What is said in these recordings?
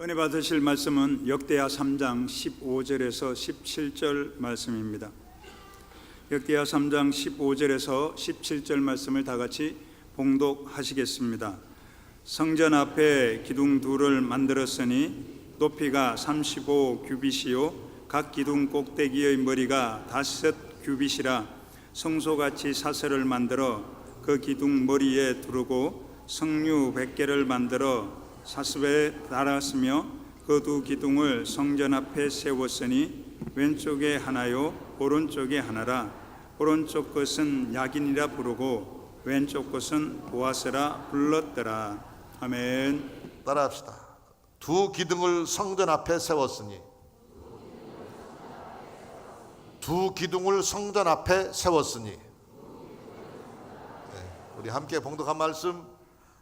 은혜 받으실 말씀은 역대하 3장 15절에서 17절 말씀입니다. 역대하 3장 15절에서 17절 말씀을 다 같이 봉독하시겠습니다. 성전 앞에 기둥 둘을 만들었으니 높이가 35규빗이요 각 기둥 꼭대기의 머리가 5규빗이라 성소같이 사슬을 만들어 그 기둥 머리에 두르고 성류 100개를 만들어 사슬에 달았으며 그 두 기둥을 성전 앞에 세웠으니 왼쪽에 하나요 오른쪽에 하나라. 오른쪽 것은 야긴이라 부르고 왼쪽 것은 보아스라 불렀더라. 아멘. 따라합시다. 두 기둥을 성전 앞에 세웠으니, 두 기둥을 성전 앞에 세웠으니. 우리 함께 봉독한 말씀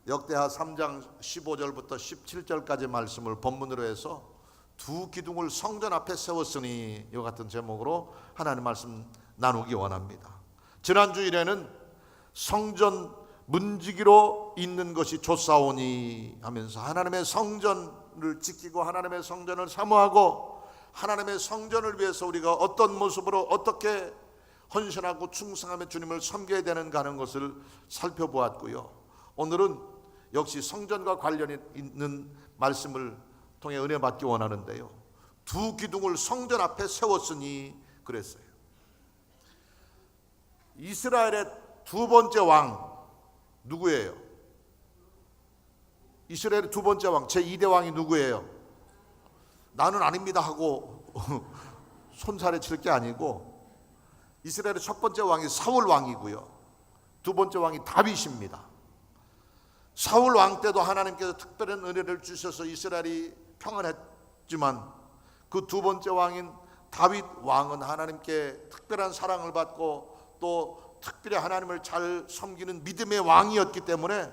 역대하 3장 15절부터 17절까지 말씀을 본문으로 해서 두 기둥을 성전 앞에 세웠으니 이 같은 제목으로 하나님 말씀 나누기 원합니다. 지난 주일에는 성전 문지기로 있는 것이 좋사오니 하면서 하나님의 성전을 지키고 하나님의 성전을 사모하고 하나님의 성전을 위해서 우리가 어떤 모습으로 어떻게 헌신하고 충성하며 주님을 섬겨야 되는가 하는 것을 살펴보았고요. 오늘은 역시 성전과 관련이 있는 말씀을 통해 은혜 받기 원하는데요. 두 기둥을 성전 앞에 세웠으니 그랬어요. 이스라엘의 두 번째 왕 누구예요? 이스라엘의 두 번째 왕 제2대 왕이 누구예요? 나는 아닙니다 하고 손살에 칠 게 아니고 이스라엘의 첫 번째 왕이 사울 왕이고요. 두 번째 왕이 다윗입니다. 사울 왕 때도 하나님께서 특별한 은혜를 주셔서 이스라엘이 평안했지만 그 두 번째 왕인 다윗 왕은 하나님께 특별한 사랑을 받고 또 특별히 하나님을 잘 섬기는 믿음의 왕이었기 때문에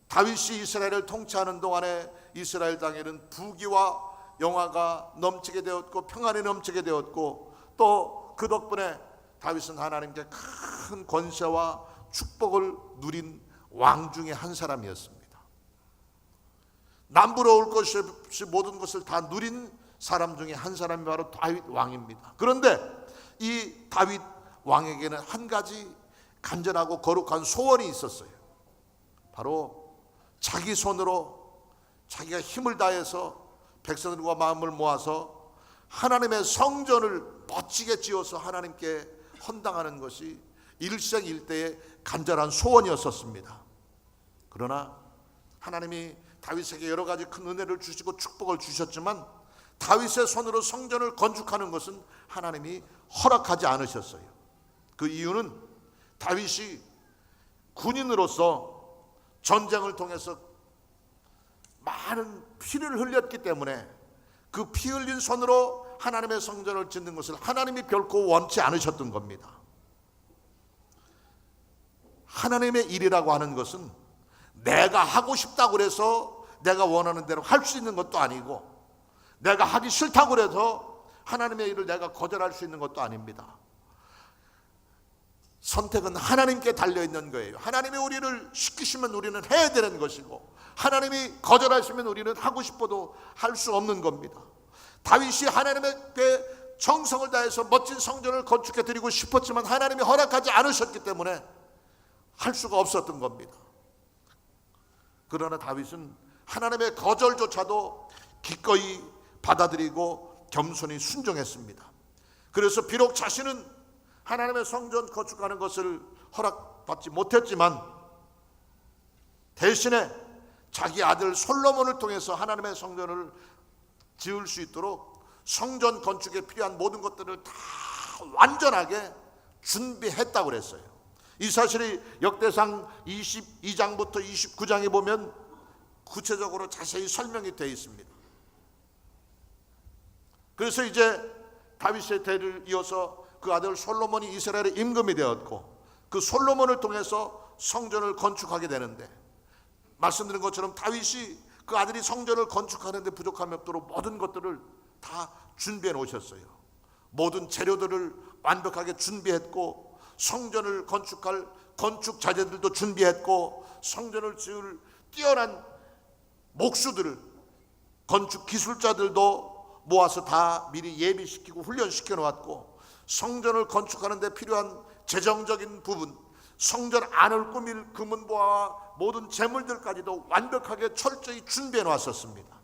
다윗이 이스라엘을 통치하는 동안에 이스라엘 땅에는 부귀와 영화가 넘치게 되었고 평안이 넘치게 되었고 또 그 덕분에 다윗은 하나님께 큰 권세와 축복을 누린 왕 중에 한 사람이었습니다. 남부러울 것이 없이 모든 것을 다 누린 사람 중에 한 사람이 바로 다윗 왕입니다. 그런데 이 다윗 왕에게는 한 가지 간절하고 거룩한 소원이 있었어요. 바로 자기 손으로 자기가 힘을 다해서 백성들과 마음을 모아서 하나님의 성전을 멋지게 지어서 하나님께 헌당하는 것이 일생일대의 간절한 소원이었었습니다. 그러나 하나님이 다윗에게 여러 가지 큰 은혜를 주시고 축복을 주셨지만 다윗의 손으로 성전을 건축하는 것은 하나님이 허락하지 않으셨어요. 그 이유는 다윗이 군인으로서 전쟁을 통해서 많은 피를 흘렸기 때문에 그 피 흘린 손으로 하나님의 성전을 짓는 것을 하나님이 결코 원치 않으셨던 겁니다. 하나님의 일이라고 하는 것은 내가 하고 싶다고 해서 내가 원하는 대로 할 수 있는 것도 아니고 내가 하기 싫다고 해서 하나님의 일을 내가 거절할 수 있는 것도 아닙니다. 선택은 하나님께 달려있는 거예요. 하나님이 우리를 시키시면 우리는 해야 되는 것이고 하나님이 거절하시면 우리는 하고 싶어도 할 수 없는 겁니다. 다윗이 하나님께 정성을 다해서 멋진 성전을 건축해 드리고 싶었지만 하나님이 허락하지 않으셨기 때문에 할 수가 없었던 겁니다. 그러나 다윗은 하나님의 거절조차도 기꺼이 받아들이고 겸손히 순종했습니다. 그래서 비록 자신은 하나님의 성전 건축하는 것을 허락받지 못했지만 대신에 자기 아들 솔로몬을 통해서 하나님의 성전을 지을 수 있도록 성전 건축에 필요한 모든 것들을 다 완전하게 준비했다고 그랬어요. 이 사실이 역대상 22장부터 29장에 보면 구체적으로 자세히 설명이 되어 있습니다. 그래서 이제 다윗의 대를 이어서 그 아들 솔로몬이 이스라엘의 임금이 되었고 그 솔로몬을 통해서 성전을 건축하게 되는데 말씀드린 것처럼 다윗이 그 아들이 성전을 건축하는데 부족함이 없도록 모든 것들을 다 준비해 놓으셨어요. 모든 재료들을 완벽하게 준비했고 성전을 건축할 건축 자재들도 준비했고 성전을 지을 뛰어난 목수들을 건축 기술자들도 모아서 다 미리 예비시키고 훈련시켜 놓았고, 성전을 건축하는 데 필요한 재정적인 부분, 성전 안을 꾸밀 금은보화와 모든 재물들까지도 완벽하게 철저히 준비해 놨었습니다.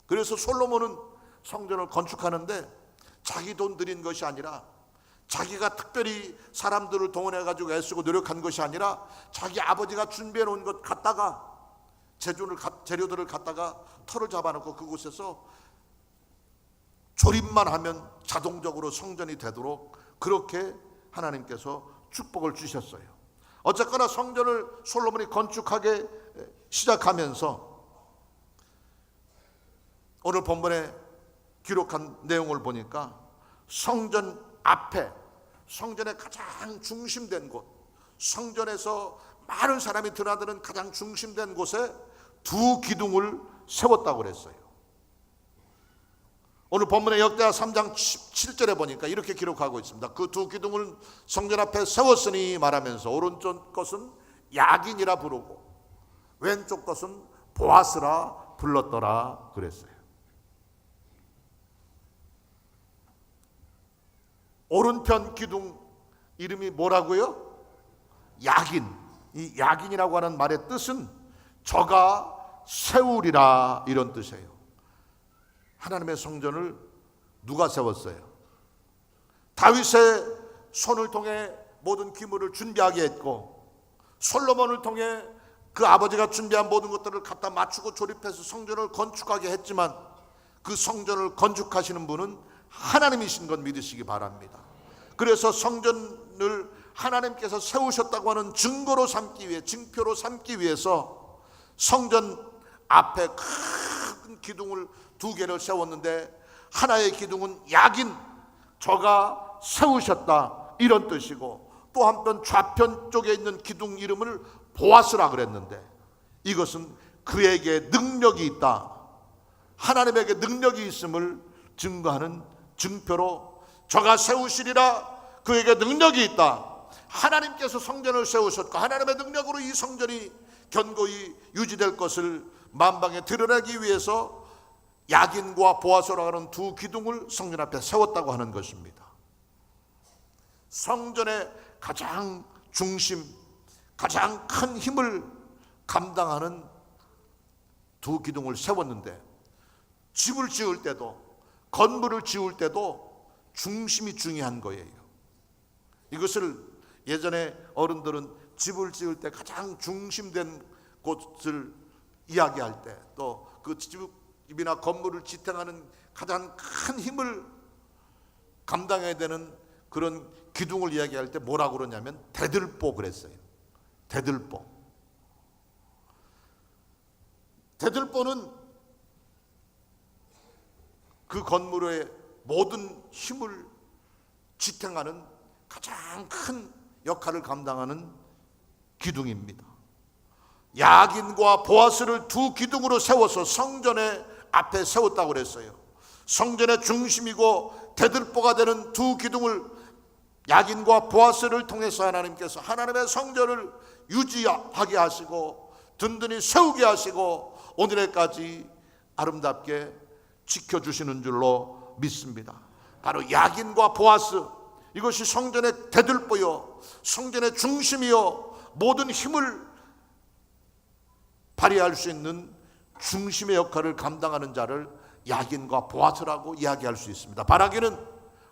그래서 솔로몬은 성전을 건축하는데 자기 돈 들인 것이 아니라, 자기가 특별히 사람들을 동원해 가지고 애쓰고 노력한 것이 아니라, 자기 아버지가 준비해 놓은 것 갖다가 재료들을 갖다가 털을 잡아놓고 그곳에서 조립만 하면 자동적으로 성전이 되도록 그렇게 하나님께서 축복을 주셨어요. 어쨌거나 성전을 솔로몬이 건축하게 시작하면서 오늘 본문에 기록한 내용을 보니까 성전 앞에, 성전의 가장 중심된 곳, 성전에서 많은 사람이 드나드는 가장 중심된 곳에 두 기둥을 세웠다고 그랬어요. 오늘 본문의 역대하 3장 17절에 보니까 이렇게 기록하고 있습니다. 그 두 기둥을 성전 앞에 세웠으니 말하면서 오른쪽 것은 야긴이라 부르고 왼쪽 것은 보아스라 불렀더라 그랬어요. 오른편 기둥 이름이 뭐라고요? 야긴. 이 야긴이라고 하는 말의 뜻은 저가 세우리라, 이런 뜻이에요. 하나님의 성전을 누가 세웠어요? 다윗의 손을 통해 모든 기물을 준비하게 했고, 솔로몬을 통해 그 아버지가 준비한 모든 것들을 갖다 맞추고 조립해서 성전을 건축하게 했지만, 그 성전을 건축하시는 분은 하나님이신 건 믿으시기 바랍니다. 그래서 성전을 하나님께서 세우셨다고 하는 증거로 삼기 위해, 증표로 삼기 위해서 성전 앞에 큰 기둥을 두 개를 세웠는데, 하나의 기둥은 야긴, 저가 세우셨다, 이런 뜻이고, 또 한편 좌편 쪽에 있는 기둥 이름을 보아스라 그랬는데, 이것은 그에게 능력이 있다, 하나님에게 능력이 있음을 증거하는 증표로, 저가 세우시리라, 그에게 능력이 있다, 하나님께서 성전을 세우셨고 하나님의 능력으로 이 성전이 견고히 유지될 것을 만방에 드러내기 위해서 야긴과 보아스라고 하는 두 기둥을 성전 앞에 세웠다고 하는 것입니다. 성전의 가장 중심, 가장 큰 힘을 감당하는 두 기둥을 세웠는데, 집을 지을 때도, 건물을 지을 때도 중심이 중요한 거예요. 이것을 예전에 어른들은 집을 지을 때 가장 중심된 곳을 이야기할 때, 또 그 집이나 건물을 지탱하는 가장 큰 힘을 감당해야 되는 그런 기둥을 이야기할 때 뭐라고 그러냐면 대들보 그랬어요. 대들보. 대들보는 그 건물의 모든 힘을 지탱하는 가장 큰 역할을 감당하는 기둥입니다. 야긴과 보아스를 두 기둥으로 세워서 성전의 앞에 세웠다고 그랬어요. 성전의 중심이고 대들보가 되는 두 기둥을, 야긴과 보아스를 통해서 하나님께서 하나님의 성전을 유지하게 하시고 든든히 세우게 하시고 오늘까지 아름답게 지켜주시는 줄로 믿습니다. 바로 야긴과 보아스, 이것이 성전의 대들보요, 성전의 중심이요, 모든 힘을 발휘할 수 있는 중심의 역할을 감당하는 자를 야긴과 보아스라고 이야기할 수 있습니다. 바라기는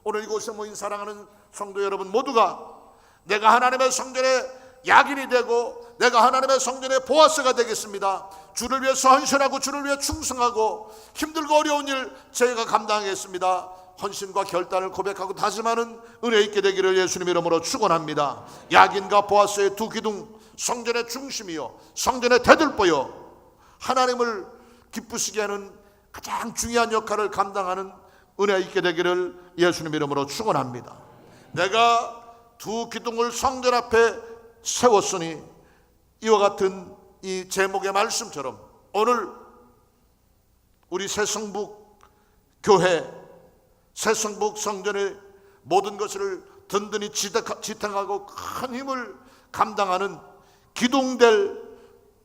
오늘 이곳에 모인 사랑하는 성도 여러분 모두가 내가 하나님의 성전의 야긴이 되고 내가 하나님의 성전의 보아스가 되겠습니다. 주를 위해서 헌신하고 주를 위해 충성하고 힘들고 어려운 일 저희가 감당하겠습니다. 헌신과 결단을 고백하고 다짐하는 은혜 있게 되기를 예수님 이름으로 축원합니다. 야긴과 보아스의 두 기둥, 성전의 중심이요, 성전의 대들보요, 하나님을 기쁘시게 하는 가장 중요한 역할을 감당하는 은혜 있게 되기를 예수님 이름으로 축원합니다. 내가 두 기둥을 성전 앞에 세웠으니 이와 같은 이 제목의 말씀처럼 오늘 우리 새성북 교회, 새성북 성전의 모든 것을 든든히 지탱하고 큰 힘을 감당하는 기둥될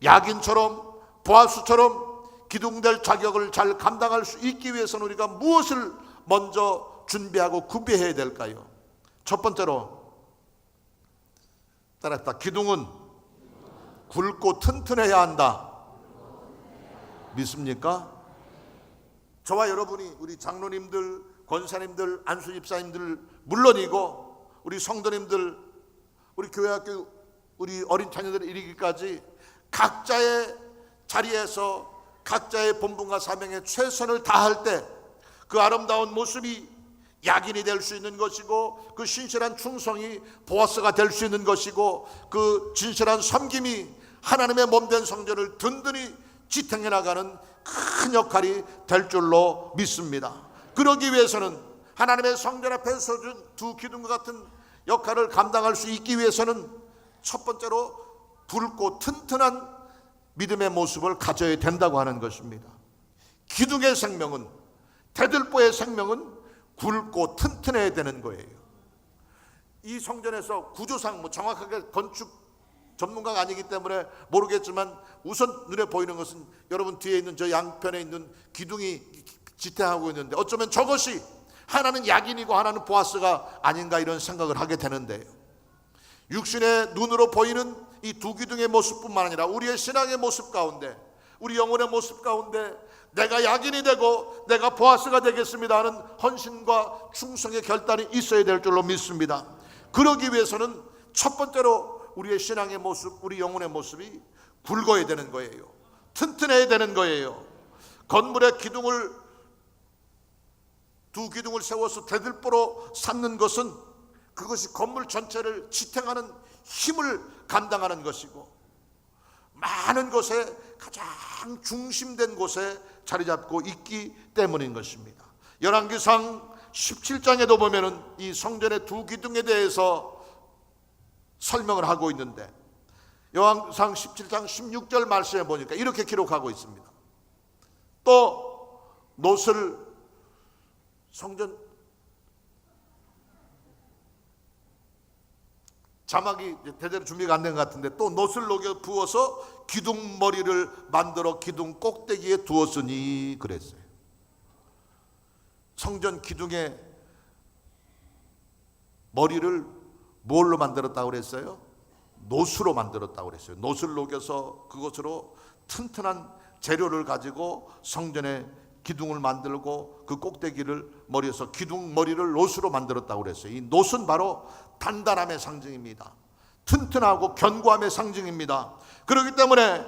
야긴처럼 보아스처럼 기둥될 자격을 잘 감당할 수 있기 위해서는 우리가 무엇을 먼저 준비하고 구비해야 될까요? 첫 번째로 따라했다. 기둥은 굵고 튼튼해야 한다. 믿습니까? 저와 여러분이, 우리 장로님들, 권사님들, 안수집사님들 물론이고 우리 성도님들, 우리 교회학교 우리 어린 자녀들에 이르기까지 각자의 자리에서 각자의 본분과 사명에 최선을 다할 때 그 아름다운 모습이 약인이 될 수 있는 것이고, 그 신실한 충성이 보아스가 될 수 있는 것이고, 그 진실한 섬김이 하나님의 몸된 성전을 든든히 지탱해 나가는 큰 역할이 될 줄로 믿습니다. 그러기 위해서는, 하나님의 성전 앞에 서준 두 기둥과 같은 역할을 감당할 수 있기 위해서는 첫 번째로 굵고 튼튼한 믿음의 모습을 가져야 된다고 하는 것입니다. 기둥의 생명은, 대들보의 생명은 굵고 튼튼해야 되는 거예요. 이 성전에서 구조상 정확하게 건축 전문가가 아니기 때문에 모르겠지만 우선 눈에 보이는 것은 여러분 뒤에 있는 저 양편에 있는 기둥이 지탱하고 있는데, 어쩌면 저것이 하나는 약인이고 하나는 보아스가 아닌가 이런 생각을 하게 되는데요. 육신의 눈으로 보이는 이 두 기둥의 모습뿐만 아니라 우리의 신앙의 모습 가운데, 우리 영혼의 모습 가운데 내가 약인이 되고 내가 보아스가 되겠습니다 하는 헌신과 충성의 결단이 있어야 될 줄로 믿습니다. 그러기 위해서는 첫 번째로 우리의 신앙의 모습, 우리 영혼의 모습이 굵어야 되는 거예요. 튼튼해야 되는 거예요. 건물의 기둥을, 두 기둥을 세워서 대들보로 쌓는 것은 그것이 건물 전체를 지탱하는 힘을 감당하는 것이고, 많은 곳에 가장 중심된 곳에 자리 잡고 있기 때문인 것입니다. 열왕기상 17장에도 보면은 이 성전의 두 기둥에 대해서 설명을 하고 있는데, 열왕기상 17장 16절 말씀에 보니까 이렇게 기록하고 있습니다. 또 놋을, 성전 자막이 제대로 준비가 안 된 것 같은데, 또 놋을 녹여 부어서 기둥 머리를 만들어 기둥 꼭대기에 두었으니 그랬어요. 성전 기둥의 머리를 뭘로 만들었다고 그랬어요? 놋으로 만들었다고 그랬어요. 놋을 녹여서 그것으로 튼튼한 재료를 가지고 성전의 기둥을 만들고 그 꼭대기를 머리에서 기둥 머리를 놋으로 만들었다고 그랬어요. 이 놋은 바로 단단함의 상징입니다. 튼튼하고 견고함의 상징입니다. 그렇기 때문에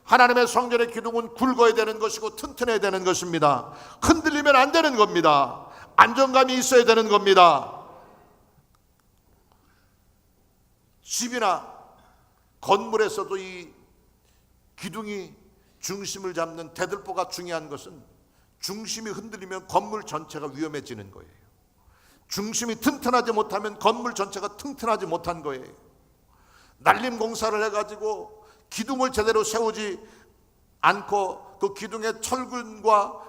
하나님의 성전의 기둥은 굵어야 되는 것이고 튼튼해야 되는 것입니다. 흔들리면 안 되는 겁니다. 안정감이 있어야 되는 겁니다. 집이나 건물에서도 이 기둥이 중심을 잡는 대들보가 중요한 것은, 중심이 흔들리면 건물 전체가 위험해지는 거예요. 중심이 튼튼하지 못하면 건물 전체가 튼튼하지 못한 거예요. 날림 공사를 해가지고 기둥을 제대로 세우지 않고 그 기둥의 철근과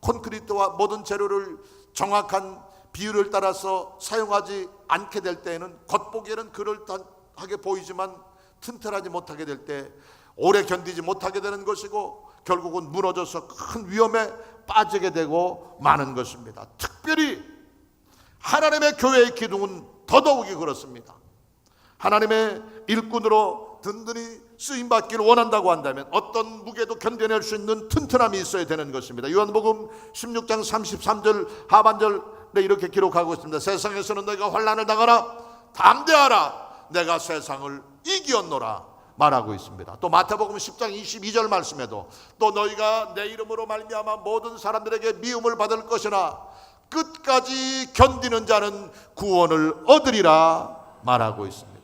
콘크리트와 모든 재료를 정확한 비율을 따라서 사용하지 않게 될 때에는 겉보기에는 그럴듯하게 보이지만 튼튼하지 못하게 될 때 오래 견디지 못하게 되는 것이고, 결국은 무너져서 큰 위험에 빠지게 되고 마는 것입니다. 특별히 하나님의 교회의 기둥은 더더욱이 그렇습니다. 하나님의 일꾼으로 든든히 쓰임받기를 원한다고 한다면 어떤 무게도 견뎌낼 수 있는 튼튼함이 있어야 되는 것입니다. 요한복음 16장 33절 하반절에 이렇게 기록하고 있습니다. 세상에서는 너희가 환난을 당하라, 담대하라, 내가 세상을 이기었노라 말하고 있습니다. 또 마태복음 10장 22절 말씀에도 또 너희가 내 이름으로 말미암아 모든 사람들에게 미움을 받을 것이나 끝까지 견디는 자는 구원을 얻으리라 말하고 있습니다.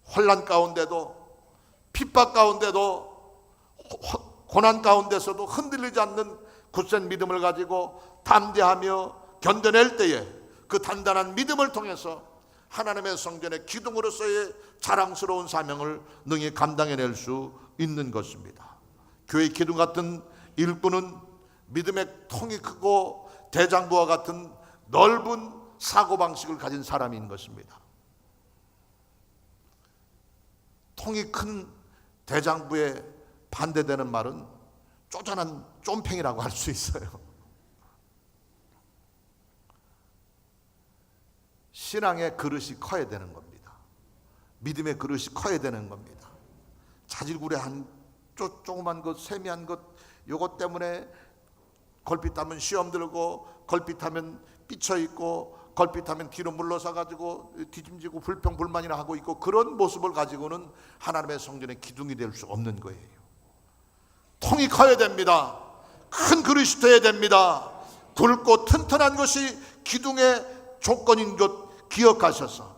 환난 가운데도, 핍박 가운데도, 고난 가운데서도 흔들리지 않는 굳센 믿음을 가지고 담대하며 견뎌낼 때에 그 단단한 믿음을 통해서 하나님의 성전의 기둥으로서의 자랑스러운 사명을 능히 감당해낼 수 있는 것입니다. 교회 기둥 같은 일꾼은 믿음의 통이 크고 대장부와 같은 넓은 사고방식을 가진 사람인 것입니다. 통이 큰 대장부의 반대되는 말은 쪼잔한 쫌팽이라고 할 수 있어요. 신앙의 그릇이 커야 되는 겁니다. 믿음의 그릇이 커야 되는 겁니다. 자질구레한 조그만 것, 세미한 것, 요것 때문에 걸핏하면 시험 들고, 걸핏하면 삐쳐있고, 걸핏하면 뒤로 물러서가지고 뒤짐지고 불평불만이나 하고 있고, 그런 모습을 가지고는 하나님의 성전의 기둥이 될 수 없는 거예요. 통이 커야 됩니다. 큰 그릇이 돼야 됩니다. 굵고 튼튼한 것이 기둥의 조건인 것 기억하셔서,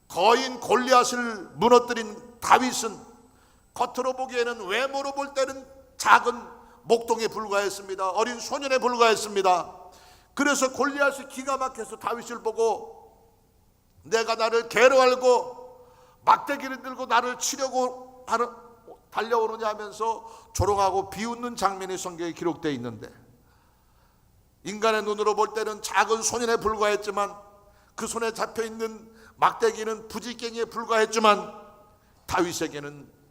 거인 골리앗을 무너뜨린 다윗은 겉으로 보기에는, 외모로 볼 때는 작은 목동에 불과했습니다. 어린 소년에 불과했습니다. 그래서 골리앗이 기가 막혀서 다윗을 보고 내가 나를 개로 알고 막대기를 들고 나를 치려고 달려오느냐 하면서 조롱하고 비웃는 장면이 성경에 기록되어 있는데, 인간의 눈으로 볼 때는 작은 소년에 불과했지만 그 손에 잡혀있는 막대기는 부지깽이에 불과했지만 다윗에게는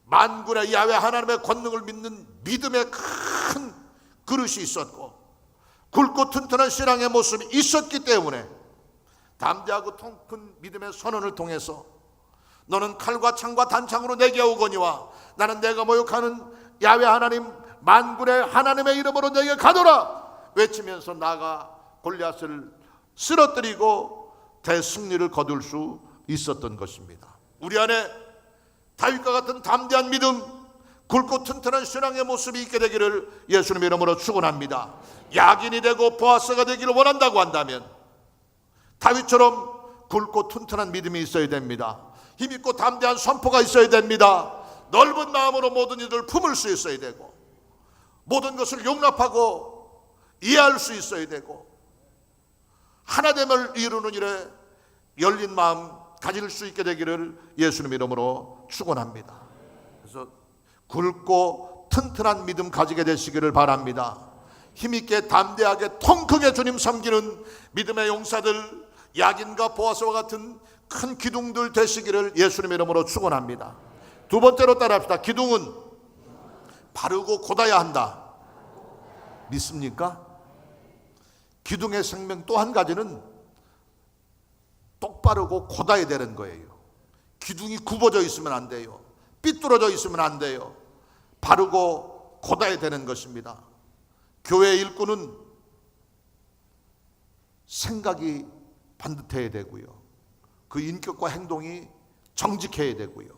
만군의 야훼 하나님의 권능을 믿는 믿음의 큰 그릇이 있었고, 굵고 튼튼한 신앙의 모습이 있었기 때문에 담대하고 통큰 믿음의 선언을 통해서 너는 칼과 창과 단창으로 내게 오거니와 나는 내가 모욕하는 야훼 하나님 만군의 하나님의 이름으로 내게 가노라 외치면서 나가 골리앗을 쓰러뜨리고 대승리를 거둘 수 있었던 것입니다. 우리 안에 다윗과 같은 담대한 믿음, 굵고 튼튼한 신앙의 모습이 있게 되기를 예수님 이름으로 축원합니다. 야긴이 되고 보아스가 되기를 원한다고 한다면 다윗처럼 굵고 튼튼한 믿음이 있어야 됩니다. 힘있고 담대한 선포가 있어야 됩니다. 넓은 마음으로 모든 일을 품을 수 있어야 되고, 모든 것을 용납하고 이해할 수 있어야 되고, 하나됨을 이루는 일에 열린 마음 가질 수 있게 되기를 예수님 이름으로 축원합니다. 그래서 굵고 튼튼한 믿음 가지게 되시기를 바랍니다. 힘있게 담대하게 통 크게 주님 섬기는 믿음의 용사들, 야긴과 보아스와 같은 큰 기둥들 되시기를 예수님 이름으로 축원합니다. 두 번째로 따라합시다. 기둥은 바르고 곧아야 한다. 믿습니까? 기둥의 생명 또 한 가지는 똑바르고 곧아야 되는 거예요. 기둥이 굽어져 있으면 안 돼요. 삐뚤어져 있으면 안 돼요. 바르고 곧아야 되는 것입니다. 교회 일꾼은 생각이 반듯해야 되고요. 그 인격과 행동이 정직해야 되고요.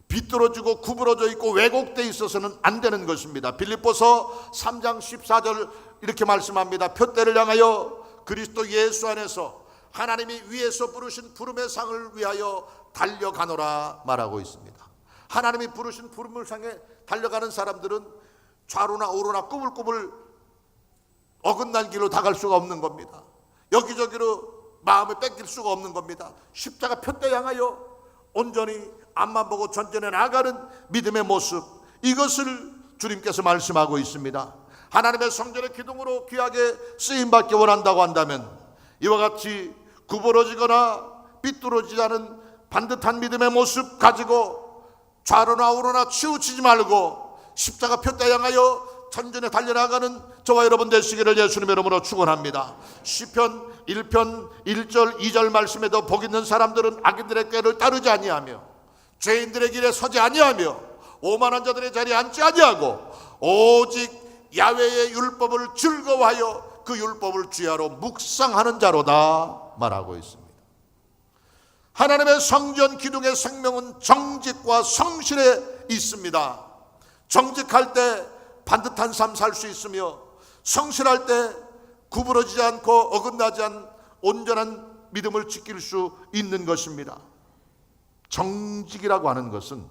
비뚤어지고 구부러져 있고 왜곡되어 있어서는 안 되는 것입니다. 빌립보서 3장 14절 이렇게 말씀합니다. 표대를 향하여 그리스도 예수 안에서 하나님이 위에서 부르신 부름의 상을 위하여 달려가노라 말하고 있습니다. 하나님이 부르신 부름을 향해 달려가는 사람들은 좌로나 우로나 꾸불꾸불 어긋난 길로 다갈 수가 없는 겁니다. 여기저기로 마음을 뺏길 수가 없는 겁니다. 십자가 표대 향하여 온전히 앞만 보고 전전에 나가는 믿음의 모습, 이것을 주님께서 말씀하고 있습니다. 하나님의 성전의 기둥으로 귀하게 쓰임받기 원한다고 한다면 이와 같이 구부러지거나 삐뚤어지지 않은 반듯한 믿음의 모습 가지고 좌로나 우로나 치우치지 말고 십자가 표대 향하여 전전에 달려나가는 저와 여러분 되시기를 예수님의 이름으로 축원합니다. 시편 1편 1절 2절 말씀에도 복 있는 사람들은 악인들의 꾀를 따르지 아니하며 죄인들의 길에 서지 아니하며 오만한 자들의 자리에 앉지 아니하고 오직 야훼의 율법을 즐거워하여 그 율법을 주야로 묵상하는 자로다 말하고 있습니다. 하나님의 성전 기둥의 생명은 정직과 성실에 있습니다. 정직할 때 반듯한 삶 살 수 있으며, 성실할 때 구부러지지 않고 어긋나지 않은 온전한 믿음을 지킬 수 있는 것입니다. 정직이라고 하는 것은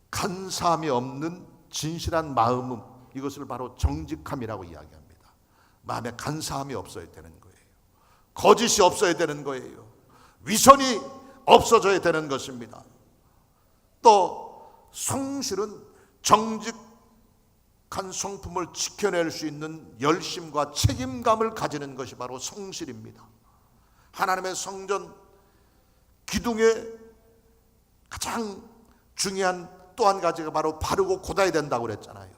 간사함이 없는 진실한 마음, 이것을 바로 정직함이라고 이야기합니다. 마음에 간사함이 없어야 되는 거예요. 거짓이 없어야 되는 거예요. 위선이 없어져야 되는 것입니다. 또 성실은 정직한 성품을 지켜낼 수 있는 열심과 책임감을 가지는 것이 바로 성실입니다. 하나님의 성전 기둥의 가장 중요한 또 한 가지가 바로 바르고 곧아야 된다고 그랬잖아요.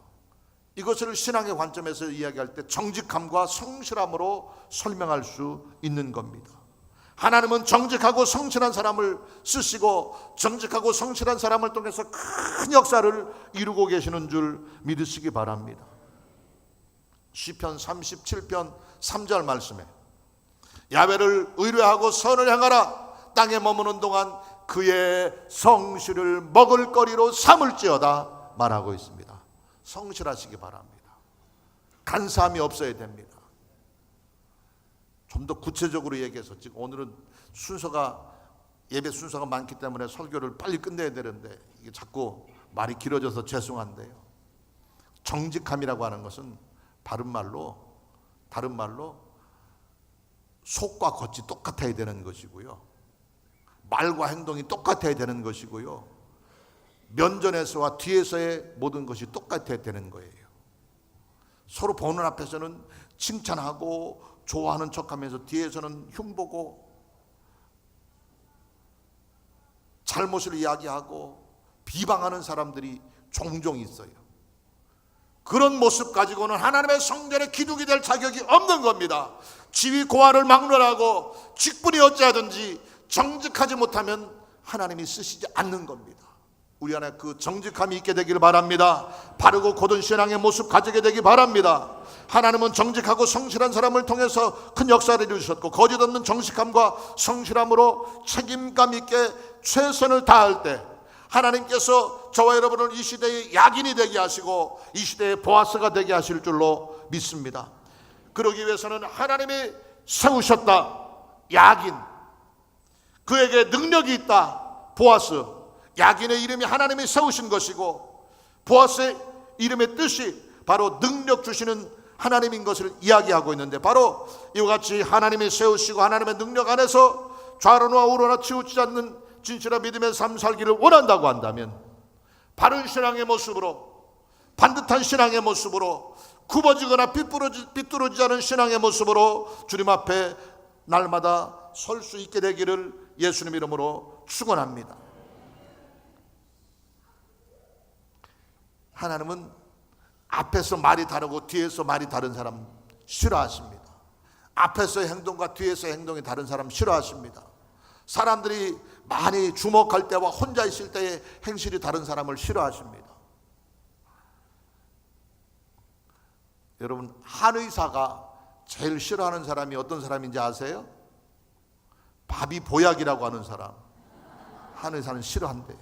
이것을 신앙의 관점에서 이야기할 때 정직함과 성실함으로 설명할 수 있는 겁니다. 하나님은 정직하고 성실한 사람을 쓰시고 정직하고 성실한 사람을 통해서 큰 역사를 이루고 계시는 줄 믿으시기 바랍니다. 시편 37편 3절 말씀에 야훼를 의뢰하고 선을 행하라. 땅에 머무는 동안 그의 성실을 먹을거리로 삼을지어다 말하고 있습니다. 성실하시기 바랍니다. 간사함이 없어야 됩니다. 좀 더 구체적으로 얘기해서 지금 오늘은 예배 순서가 많기 때문에 설교를 빨리 끝내야 되는데 이게 자꾸 말이 길어져서 죄송한데요. 정직함이라고 하는 것은 다른 말로 속과 겉이 똑같아야 되는 것이고요. 말과 행동이 똑같아야 되는 것이고요. 면전에서와 뒤에서의 모든 것이 똑같아야 되는 거예요. 서로 보는 앞에서는 칭찬하고 좋아하는 척하면서 뒤에서는 흉보고 잘못을 이야기하고 비방하는 사람들이 종종 있어요. 그런 모습 가지고는 하나님의 성전에 기둥이 될 자격이 없는 겁니다. 지위 고하를 막론하고 직분이 어찌하든지 정직하지 못하면 하나님이 쓰시지 않는 겁니다. 우리 안에 그 정직함이 있게 되기를 바랍니다. 바르고 곧은 신앙의 모습 가지게 되기 바랍니다. 하나님은 정직하고 성실한 사람을 통해서 큰 역사를 이루셨고 거짓 없는 정직함과 성실함으로 책임감 있게 최선을 다할 때 하나님께서 저와 여러분을 이 시대의 야긴이 되게 하시고 이 시대의 보아스가 되게 하실 줄로 믿습니다. 그러기 위해서는 하나님이 세우셨다. 야긴, 그에게 능력이 있다. 보아스, 야긴의 이름이 하나님이 세우신 것이고 보아스의 이름의 뜻이 바로 능력 주시는 하나님인 것을 이야기하고 있는데, 바로 이와 같이 하나님이 세우시고 하나님의 능력 안에서 좌로나 우로나 치우치지 않는 진실한 믿음의 삶 살기를 원한다고 한다면 바른 신앙의 모습으로, 반듯한 신앙의 모습으로, 굽어지거나 삐뚤어지지 않은 신앙의 모습으로 주님 앞에 날마다 설 수 있게 되기를 예수님 이름으로 축원합니다. 하나님은 앞에서 말이 다르고 뒤에서 말이 다른 사람 싫어하십니다. 앞에서의 행동과 뒤에서의 행동이 다른 사람 싫어하십니다. 사람들이 많이 주목할 때와 혼자 있을 때의 행실이 다른 사람을 싫어하십니다. 여러분, 한의사가 제일 싫어하는 사람이 어떤 사람인지 아세요? 밥이 보약이라고 하는 사람. 한의사는 싫어한대.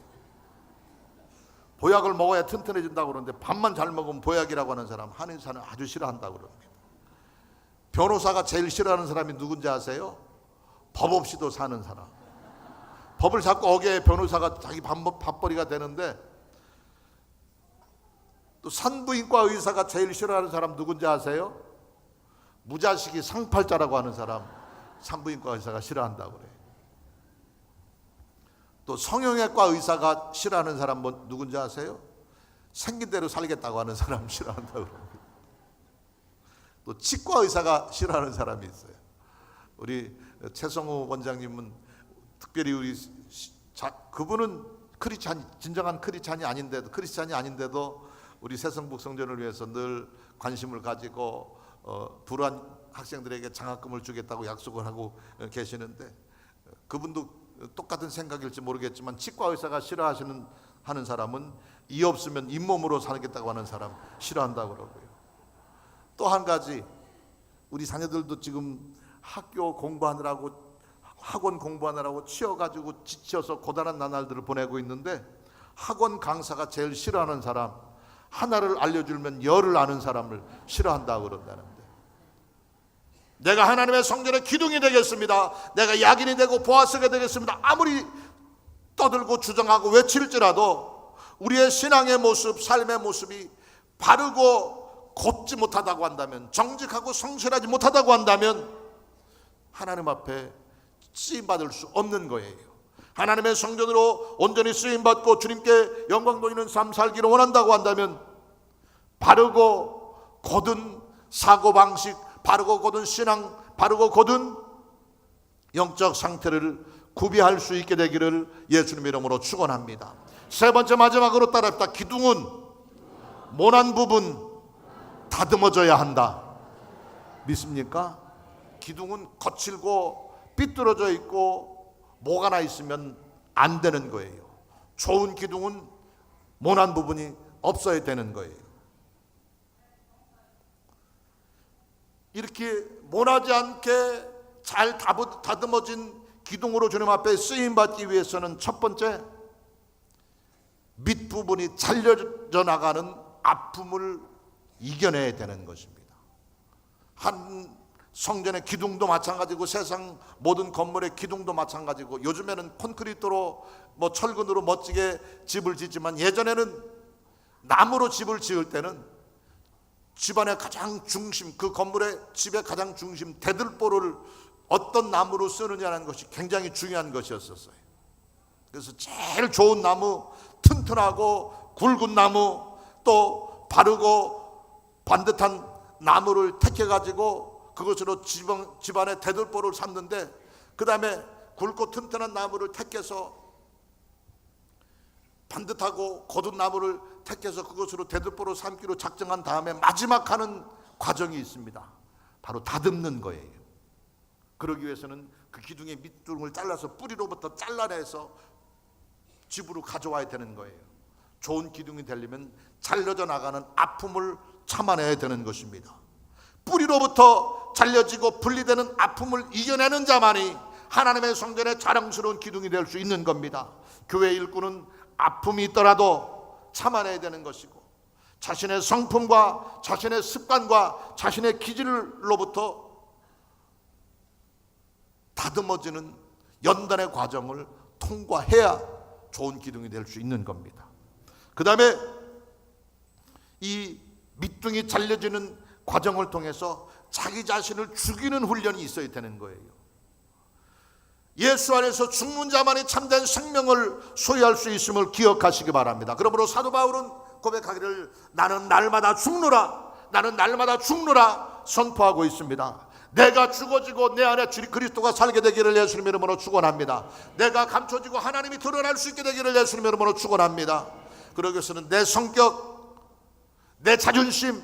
보약을 먹어야 튼튼해진다고 그러는데 밥만 잘 먹으면 보약이라고 하는 사람, 한의사는 아주 싫어한다고 그럽니다. 변호사가 제일 싫어하는 사람이 누군지 아세요? 법 없이도 사는 사람. 법을 자꾸 어겨야 변호사가 자기 밥벌이가 되는데, 또 산부인과 의사가 제일 싫어하는 사람 누군지 아세요? 무자식이 상팔자라고 하는 사람, 산부인과 의사가 싫어한다고 그래요. 또 성형외과 의사가 싫어하는 사람 누군지 아세요? 생긴 대로 살겠다고 하는 사람 싫어한다고 그럽니다. 또 치과 의사가 싫어하는 사람이 있어요. 우리 최성우 원장님은 특별히 그분은 진정한 크리스찬이 아닌데도 우리 새성북 성전을 위해서 늘 관심을 가지고 불우한 학생들에게 장학금을 주겠다고 약속을 하고 계시는데, 그분도 똑같은 생각일지 모르겠지만 치과 의사가 하는 사람은 이 없으면 잇몸으로 살겠다고 하는 사람 싫어한다고 그러고요. 또 한 가지, 우리 자녀들도 지금 학교 공부하느라고, 학원 공부하느라고 치여가지고 지쳐서 고단한 나날들을 보내고 있는데, 학원 강사가 제일 싫어하는 사람, 하나를 알려주면 열을 아는 사람을 싫어한다고 그런다는데, 내가 하나님의 성전의 기둥이 되겠습니다, 내가 야긴이 되고 보아스가 되겠습니다, 아무리 떠들고 주장하고 외칠지라도 우리의 신앙의 모습, 삶의 모습이 바르고 곧지 못하다고 한다면, 정직하고 성실하지 못하다고 한다면 하나님 앞에 쓰임받을 수 없는 거예요. 하나님의 성전으로 온전히 쓰임받고 주님께 영광 돌리는 삶 살기를 원한다고 한다면 바르고 곧은 사고방식, 바르고 곧은 신앙, 바르고 곧은 영적 상태를 구비할 수 있게 되기를 예수님 이름으로 축원합니다. 세 번째 마지막으로 따라합시다. 기둥은 모난 부분 다듬어져야 한다. 믿습니까? 기둥은 거칠고 삐뚤어져 있고 뭐가 나 있으면 안 되는 거예요. 좋은 기둥은 모난 부분이 없어야 되는 거예요. 이렇게 모나지 않게 잘 다듬어진 기둥으로 주님 앞에 쓰임받기 위해서는 첫 번째, 밑부분이 잘려져 나가는 아픔을 이겨내야 되는 것입니다. 한 성전의 기둥도 마찬가지고 세상 모든 건물의 기둥도 마찬가지고, 요즘에는 콘크리트로 철근으로 멋지게 집을 짓지만 예전에는 나무로 집을 지을 때는 집안의 가장 중심, 그 건물의 집의 가장 중심 대들보를 어떤 나무로 쓰느냐는 것이 굉장히 중요한 것이었어요. 그래서 제일 좋은 나무, 튼튼하고 굵은 나무, 또 바르고 반듯한 나무를 택해가지고 그것으로 집안의 대들보를 삼는데, 그 다음에 굵고 튼튼한 나무를 택해서 반듯하고 곧은 나무를 택해서 그것으로 대들보를 삼기로 작정한 다음에 마지막 하는 과정이 있습니다. 바로 다듬는 거예요. 그러기 위해서는 그 기둥의 밑둥을 잘라서 뿌리로부터 잘라내서 집으로 가져와야 되는 거예요. 좋은 기둥이 되려면 잘려져 나가는 아픔을 참아내야 되는 것입니다. 뿌리로부터 잘려지고 분리되는 아픔을 이겨내는 자만이 하나님의 성전의 자랑스러운 기둥이 될 수 있는 겁니다. 교회 일꾼은 아픔이 있더라도 참아내야 되는 것이고, 자신의 성품과 자신의 습관과 자신의 기질로부터 다듬어지는 연단의 과정을 통과해야 좋은 기둥이 될 수 있는 겁니다. 그 다음에 이 밑둥이 잘려지는 과정을 통해서 자기 자신을 죽이는 훈련이 있어야 되는 거예요. 예수 안에서 죽는 자만이 참된 생명을 소유할 수 있음을 기억하시기 바랍니다. 그러므로 사도 바울은 고백하기를 나는 날마다 죽노라, 나는 날마다 죽노라 선포하고 있습니다. 내가 죽어지고 내 안에 그리스도가 살게 되기를 예수님 이름으로 축원합니다. 내가 감춰지고 하나님이 드러날 수 있게 되기를 예수님 이름으로 축원합니다. 그러기 위해서는 내 성격, 내 자존심,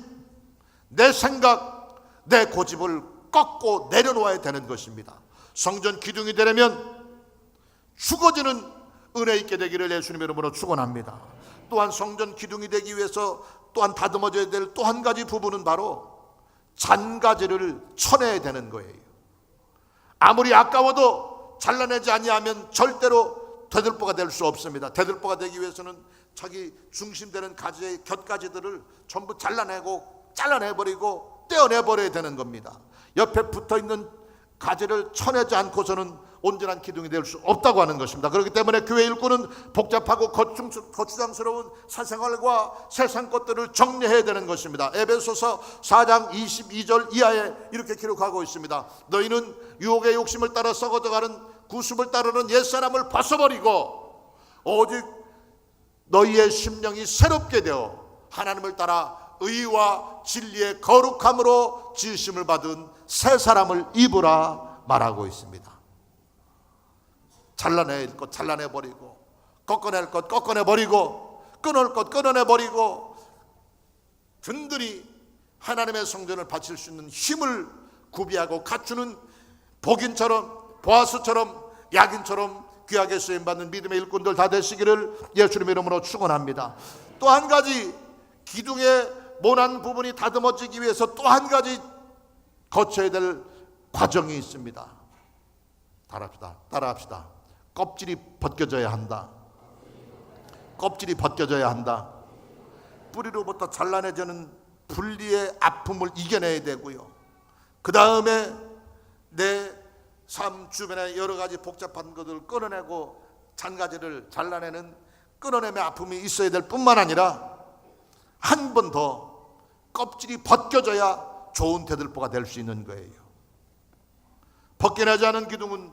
내 생각, 내 고집을 꺾고 내려놓아야 되는 것입니다. 성전 기둥이 되려면 죽어지는 은혜 있게 되기를 예수님 이름으로 축원합니다. 또한 성전 기둥이 되기 위해서 또한 다듬어져야 될 또 한 가지 부분은 바로 잔가지를 쳐내야 되는 거예요. 아무리 아까워도 잘라내지 아니하면 절대로 대들보가 될 수 없습니다. 대들보가 되기 위해서는 자기 중심되는 가지의 곁가지들을 전부 잘라내버리고 떼어내버려야 되는 겁니다. 옆에 붙어있는 가지를 쳐내지 않고서는 온전한 기둥이 될 수 없다고 하는 것입니다. 그렇기 때문에 교회 일꾼은 복잡하고 거추장스러운 사생활과 세상 것들을 정리해야 되는 것입니다. 에베소서 4장 22절 이하에 이렇게 기록하고 있습니다. 너희는 유혹의 욕심을 따라 썩어져가는 구습을 따르는 옛사람을 벗어버리고 오직 너희의 심령이 새롭게 되어 하나님을 따라 의와 진리의 거룩함으로 지으심을 받은 새 사람을 입으라 말하고 있습니다. 잘라낼 것 잘라내버리고, 꺾어낼 것 꺾어내버리고, 끊을 것 끊어내버리고, 든든히 하나님의 성전을 바칠 수 있는 힘을 구비하고 갖추는 복인처럼, 보아스처럼, 야긴처럼 귀하게 쓰임받는 믿음의 일꾼들 다 되시기를 예수님의 이름으로 축원합니다. 또 한 가지, 기둥의 모난 부분이 다듬어지기 위해서 또 한 가지 거쳐야 될 과정이 있습니다. 따라합시다. 껍질이 벗겨져야 한다. 껍질이 벗겨져야 한다. 뿌리로부터 잘라내지는 분리의 아픔을 이겨내야 되고요. 그 다음에 내 삶 주변에 여러 가지 복잡한 것들을 끊어내고 잔가지를 잘라내는 끊어내의 아픔이 있어야 될 뿐만 아니라 한 번 더 껍질이 벗겨져야 좋은 대들보가 될 수 있는 거예요. 벗겨내지 않은 기둥은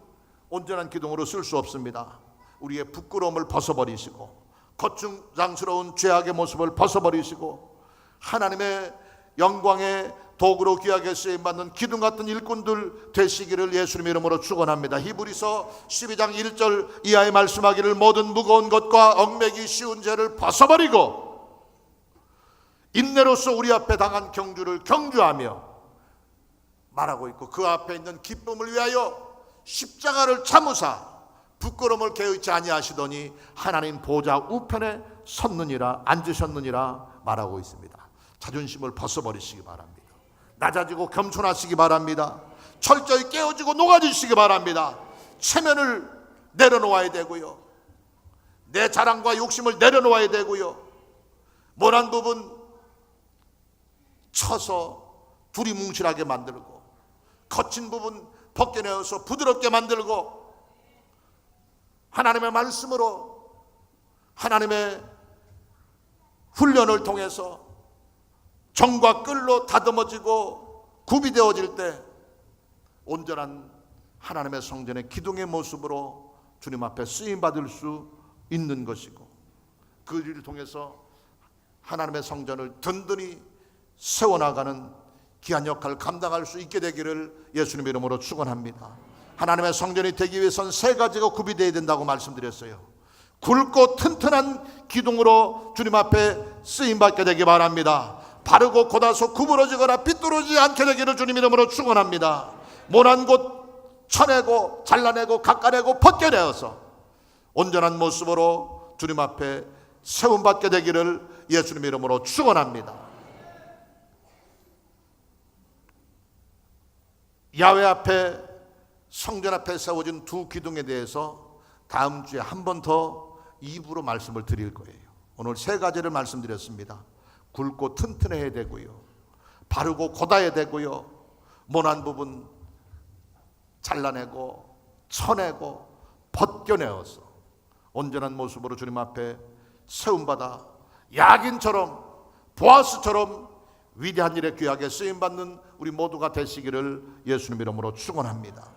온전한 기둥으로 쓸 수 없습니다. 우리의 부끄러움을 벗어버리시고 거추장스러운 죄악의 모습을 벗어버리시고 하나님의 영광의 도구로 귀하게 쓰임받는 기둥 같은 일꾼들 되시기를 예수님의 이름으로 축원합니다. 히브리서 12장 1절 이하에 말씀하기를 모든 무거운 것과 얽매기 쉬운 죄를 벗어버리고 인내로서 우리 앞에 당한 경주를 경주하며 말하고 있고, 그 앞에 있는 기쁨을 위하여 십자가를 참으사 부끄러움을 개의치 아니하시더니 하나님 보좌 우편에 섰느니라, 앉으셨느니라 말하고 있습니다. 자존심을 벗어버리시기 바랍니다. 낮아지고 겸손하시기 바랍니다. 철저히 깨어지고 녹아지시기 바랍니다. 체면을 내려놓아야 되고요, 내 자랑과 욕심을 내려놓아야 되고요, 모난 부분 쳐서 두리뭉실하게 만들고 거친 부분 벗겨내어서 부드럽게 만들고 하나님의 말씀으로, 하나님의 훈련을 통해서 정과 끌로 다듬어지고 구비되어질 때 온전한 하나님의 성전의 기둥의 모습으로 주님 앞에 쓰임받을 수 있는 것이고, 그 일을 통해서 하나님의 성전을 든든히 세워나가는 귀한 역할을 감당할 수 있게 되기를 예수님의 이름으로 축원합니다. 하나님의 성전이 되기 위해서는 세 가지가 구비되어야 된다고 말씀드렸어요. 굵고 튼튼한 기둥으로 주님 앞에 쓰임받게 되기 바랍니다. 바르고 곧아서 구부러지거나 삐뚤어지지 않게 되기를 주님 이름으로 축원합니다. 모난 곳 쳐내고 잘라내고 깎아내고 벗겨내어서 온전한 모습으로 주님 앞에 세움받게 되기를 예수님 이름으로 축원합니다. 야훼 앞에, 성전 앞에 세워진 두 기둥에 대해서 다음 주에 한 번 더 입으로 말씀을 드릴 거예요. 오늘 세 가지를 말씀드렸습니다. 굵고 튼튼해야 되고요, 바르고 곧아야 되고요, 모난 부분 잘라내고 쳐내고 벗겨내어서 온전한 모습으로 주님 앞에 세움받아 야긴처럼 보아스처럼 위대한 일에 귀하게 쓰임받는 우리 모두가 되시기를 예수님 이름으로 축원합니다.